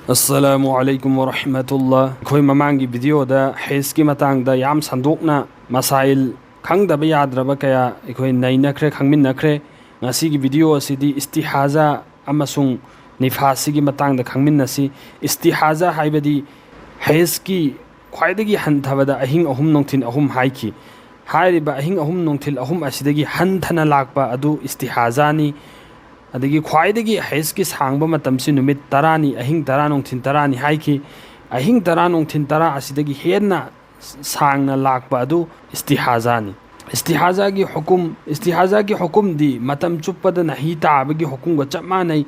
Assalamualaikum warahmatullah. Khoi mamangi video da hais ki matang da yam sandokna masail khangdaba yadraba kaya khoi naina khre khangmin nakhre ngasi gi video asidi istihaza amasung nifasi gi matang da khangmin nasi istihaza haibadi hais ki khwaidagi hanthabada ahing ahum nongthin ahum haiki hairiba ahing ahum nongthil ahum asidagi hanthana lakpa adu istihaza ni adagi khwaidagi hais ki sangba matamsi numit tarani ahing tara nongthin tarani haiki ahing tara nongthin tara asidagi henna sangna lakpa adu istihaza ni istihaza gi hukum di matam chuppada nahi tabagi hukum ga chapmanai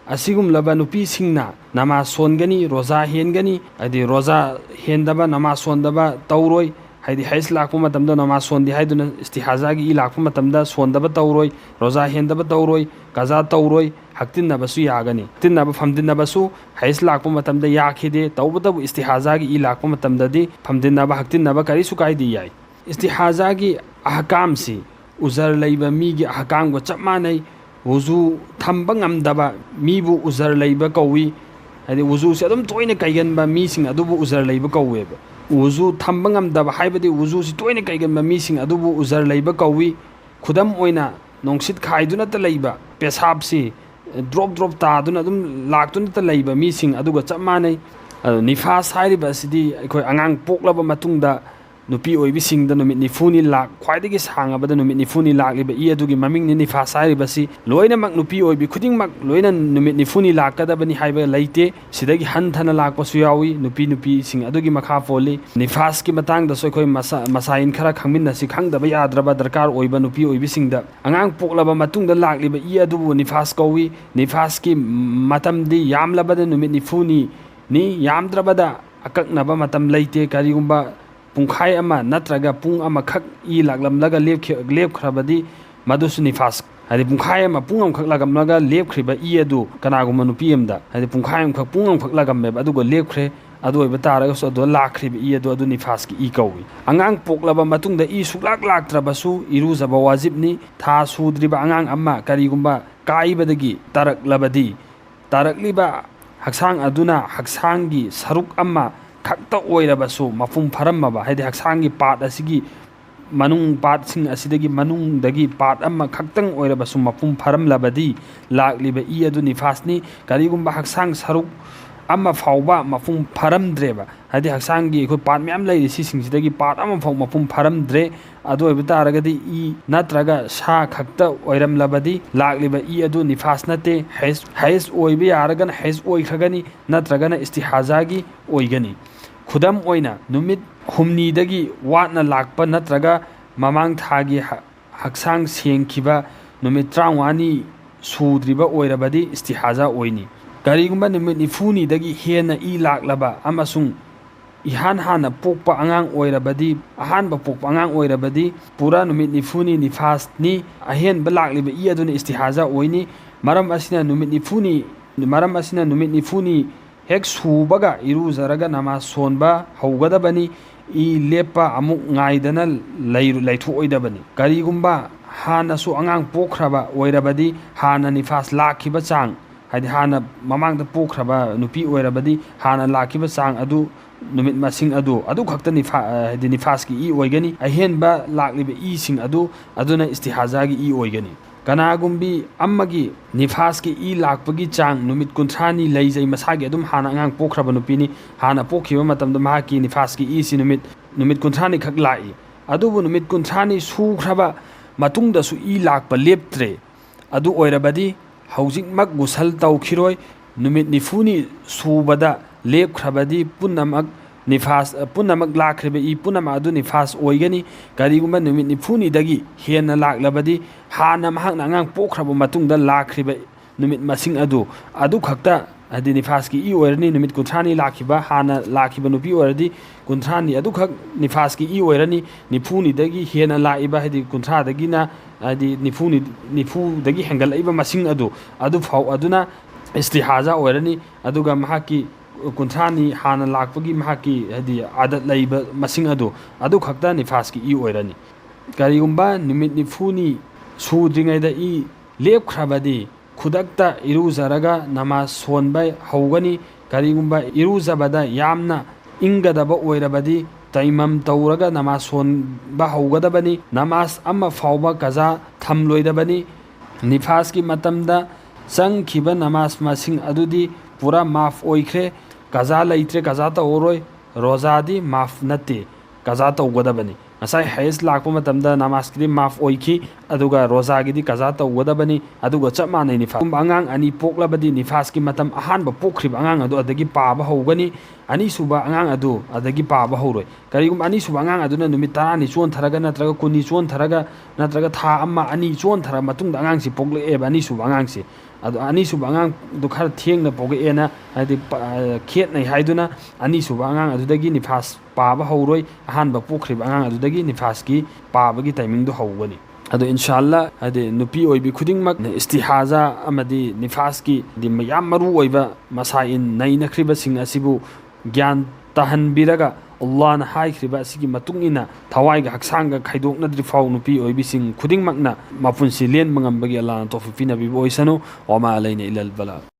asigum laba nupi singna nama songani roza hengani adi roza hendaba nama sondaba tauroi haidi hais lakpa matamda nama sondi haiduna istihaza gi lakpa matamda sondaba tauroi roza hendaba tauroi kaza tauroi haktinnabasu yagani tinnaba famdinnabasu hais lakpa matamda yakhide tawbadabu istihaza gi lakpa matamda di famdinnaba haktinnaba karisu kaidi yai istihaza gi ahkam si uzar leiba mi gi ahkam go chapmanai wuzu thamba ngamdaba mibu uzar leiba kawi hadi wuzu se adum toine kaiganba mi sing adubu uzar leiba kaweba wuzu thamba ngamdaba haibadi wuzu si toine kaiganba mi sing adubu uzar leiba kawi khudam oina nongsit khaiduna ta leiba pesab si drop ta duna adum laktuna ta leiba mi sing aduga chapmanai nifas hairiba sidi khoi angang poklaba matungda nupi oibi singda numit nifuni lak khwaidagi sangabada numit nifuni lak liba i adugi maming ni nifas hairiba si loina mak nupi oibi khuding mak loina numit nifuni lak kadabani haiba leite sidagi hanthana lak pasu yawi nupi sing adugi makha foli nifas ki matang da soi khoi masain khara khangmin na si khangdaba yadraba darkar oiba nupi oibi singda angang poklaba matungda lak liba i adubu nifas kawi nifas ki matam di yamlabada numit nifuni ni yamdrabada akaknaba matam leite karigumba pungkhai ama natraga pung ama khak i laklamlaga lepkhrabadi madusu nifas hadi pungkhai ama pungam khak lagamlaga lepkhriba i adu kanaguma nupi amda hadi pungkhai am khak pungam khak lagamme adugo lepkhre adu oiba taraga so adu lakhriba i adu nifas ki i kawi angang poklaba matungda i suklak laktrabasu iruzaba wajibni tha sudriba angang amma karigumba kaibadagi tarakliba haksang aduna haksangi saruk amma khakta oirabasu mafum pharamaba haidi haksangi part asigi manung part sing asidagi manung dagi part amma khaktang oirabasu mafum pharam labadi lakliba i adu nifasni karigumba haksang saruk amma fauba mafum pharam dreba haidi haksangi ko part myam lai si singsidagi part amma fau mafum pharam dre adu oibata aragadi i natraga sha khakta oiram labadi lakliba i adu nifas nate hais oibi aragan hais oikhagani natragana istihazagi oigani khudam oina numit humni dagi watna lakpa natraga mamang thagi haksang sengkhiba numit trawani sudriba oirabadi istihaza oini karigumba numit nifuni dagi hena i laklaba amasung ihan hana pokpa angang oirabadi ahanba pokpa angang oirabadi pura numit nifuni nifas ni ahen balakliba i aduna istihaza oini maram asina numit nifuni hek subaga iruzaraga nama sonba haugadabani i lepa amuk ngaidana laitu oidabani karigumba hana su angang pokhraba oirabadi hana nifas lakhiba chang hadi hana mamangda pokhraba nupi oirabadi hana lakhiba chang adu numit masing adu khakta nifas ki i oigani ahenba lakliba i sing aduna istihaza gi i oigani kanagumbi ammagi nifas ki i lakpagi chang numit kunthani leijai masagi adum hana angang pokhraba nupini hana pokhiba matamda mahaki nifas ki i si numit kunthani khak lai adubu numit kunthani sukhraba matungda su i lakpa leptre adu oirabadi haujik mak gusal taukhiroi numit nifuni subada lepkhrabadi punamak nifas punamak lakhriba i punama adu nifas oigani karigumba numit nifuni dagi hena laklabadi hana mahakna angang pokhraba matungda lakhriba numit masing adu khakta hadi nifas ki i oirani numit kunthani lakhiba hana lakhiba nupi oiradi kunthani adu khak nifas ki i oirani nifuni dagi hena laiba hadi kunthra dagi na hadi nifu dagi hengal iba masing adu fau aduna istihaza oirani aduga mahaki kunthani hana lakpagi mahaki hadi adat laiba masing adu khakta nifas ki i oirani karigumba numit nifuni sudringaida i lepkhrabadi khudakta iruzaraga namaz sonbai haugani ꯀꯔꯤꯒꯨꯝꯕ ꯏꯔꯨꯖꯕꯗ ꯌꯥꯝꯅ ꯏꯪꯒꯗꯕ ꯑꯣꯏꯔꯕꯗꯤ ꯇꯩꯃꯝ ꯇꯧꯔꯒ ꯅꯃꯥꯖ ꯁꯣꯟꯕ ꯍꯧꯒꯗꯕꯅꯤ, ꯅꯃꯥꯖ ꯑꯃ ꯐꯥꯎꯕ ꯀꯖꯥ ꯊꯝꯂꯣꯏꯗꯕꯅꯤ꯫ ꯅꯤꯐꯥꯁꯀꯤ ꯃꯇꯝꯗ ꯆꯪꯈꯤꯕ ꯅꯃꯥꯖ ꯃꯁꯤꯡ ꯑꯗꯨꯗꯤ ꯄꯨꯔꯥ ꯃꯥꯐ ꯑꯣꯏꯈ꯭ꯔꯦ, ꯀꯖꯥ ꯂꯩꯇ꯭ꯔꯦ, ꯀꯖꯥ ꯇꯧꯔꯔꯣꯏ꯫ ꯔꯣꯖꯥꯗꯤ ꯃꯥꯐ ꯅꯠꯇꯦ, ꯀꯖꯥ ꯇꯧꯒꯗꯕꯅꯤ꯫ ꯉꯁꯥꯏ ꯍꯩꯖ ꯂꯥꯛꯄ ꯃꯇꯝꯗ ꯅꯃꯥꯖꯀꯤꯗꯤ ꯃꯥꯐ ꯑꯣꯏꯈꯤ, ꯑꯗꯨꯒ ꯔꯣꯖꯥꯒꯤꯗꯤ ꯀꯖꯥ ꯇꯧꯒꯗꯕꯅꯤ꯫ ꯑꯗꯨꯒ ꯆꯞ ꯃꯥꯟꯅꯩ ꯅꯤꯐꯥꯁ ꯑꯉꯥꯡ ꯑꯅꯤ ꯄꯣꯛꯂꯕꯗꯤ ꯅꯤꯐꯥꯁꯀꯤ ꯃꯇꯝ ꯑꯍꯥꯟꯕ ꯄꯣꯛꯈ꯭ꯔꯤꯕ ꯑꯉꯥꯡ ꯑꯗꯨ ꯑꯗꯒꯤ ꯄꯥꯕ ꯍꯧꯒꯅꯤ, ꯑꯅꯤꯁꯨꯕ ꯑꯉꯥꯡ ꯑꯗꯨ ꯑꯗꯒꯤ ꯄꯥꯕ ꯍꯧꯔꯣꯏ꯫ ꯀꯔꯤꯒꯨꯝꯕ ꯑꯅꯤꯁꯨꯕ ꯑꯉꯥꯡ ꯑꯗꯨꯅ ꯅꯨꯃꯤꯠ 10ꯅꯤ ꯆꯣꯟꯊꯔꯒ ꯅꯠꯇ꯭ꯔꯒ 10ꯅꯤ ꯆꯣꯟꯊꯔꯒ ꯅꯠꯇ꯭ꯔꯒ ꯊꯥ ꯑꯃ ꯑꯅꯤ ꯆꯣꯟꯊꯔ ꯃꯇꯨꯡꯗ ꯑꯉꯥꯡꯁꯤ ꯄꯣꯛꯂꯛꯑꯦꯕ ꯑꯅꯤꯁꯨꯕ ꯑꯉꯥꯡꯁꯤ, ꯑꯗꯣ ꯑꯅꯤꯁꯨꯕ ꯑꯉꯥꯡꯗꯨ ꯈꯔ ꯊꯦꯡꯅ ꯄꯣꯛꯂꯛꯑꯦꯅ ꯍꯥꯏꯗꯤ ꯈꯦꯠꯅꯩ ꯍꯥꯏꯗꯨꯅ ꯑꯅꯤꯁꯨꯕ ꯑꯉꯥꯡ ꯑꯗꯨꯗꯒꯤ ꯅꯤꯐꯥꯁ ꯄꯥꯕ ꯍꯧꯔꯣꯏ, ꯑꯍꯥꯟꯕ ꯄꯣꯛꯈ꯭ꯔꯤꯕ ꯑꯉꯥꯡ ꯑꯗꯨꯗꯒꯤ ꯅꯤꯐꯥꯁꯀꯤ ꯄꯥꯕꯒꯤ ꯇꯥꯏꯃꯤꯡꯗꯨ ꯍꯧꯒꯅꯤ꯫ ꯑꯗꯣ ꯏꯟꯁꯥꯜꯂꯥ ꯍꯥꯏꯗꯤ ꯅꯨꯄꯤ ꯑꯣꯏꯕꯤ ꯈꯨꯗꯤꯡꯃꯛ ꯏꯁꯇꯤꯍꯥꯖꯥ ꯑꯃꯗꯤ ꯅꯤꯐꯥꯁꯀꯤ ꯌꯥꯝ ꯃꯔꯨ ꯑꯣꯏꯕ ꯃꯁꯥꯏꯟ ꯅꯩꯅꯈ꯭ꯔꯤꯕꯁꯤꯡ ꯑꯁꯤꯕꯨ ꯒ꯭ꯌꯥꯟ ꯇꯥꯍꯟꯕꯤꯔꯒ ꯑꯜꯂꯥꯍꯅ ꯍꯥꯏꯈ꯭ꯔꯤꯕ ꯑꯁꯤꯒꯤ ꯃꯇꯨꯡ ꯏꯟꯅ ꯊꯋꯥꯏꯒ ꯍꯛꯆꯥꯡꯒ ꯈꯥꯏꯗꯣꯛꯅꯗ꯭ꯔꯤ ꯐꯥꯎ ꯅꯨꯄꯤ ꯑꯣꯏꯕꯤꯁꯤꯡ ꯈꯨꯗꯤꯡꯃꯛꯅ ꯃꯄꯨꯟꯁꯤ ꯂꯦꯟꯕ ꯉꯝꯕꯒꯤ ꯑꯜꯂꯥꯍꯅ ꯇꯧꯐꯤꯛ ꯄꯤꯅꯕꯤꯕ ꯑꯣꯏꯁꯅꯨ꯫ ꯋꯥꯃꯥ ꯑꯂꯩꯅ ꯏꯜꯂꯜ ꯕꯂꯥꯒ꯫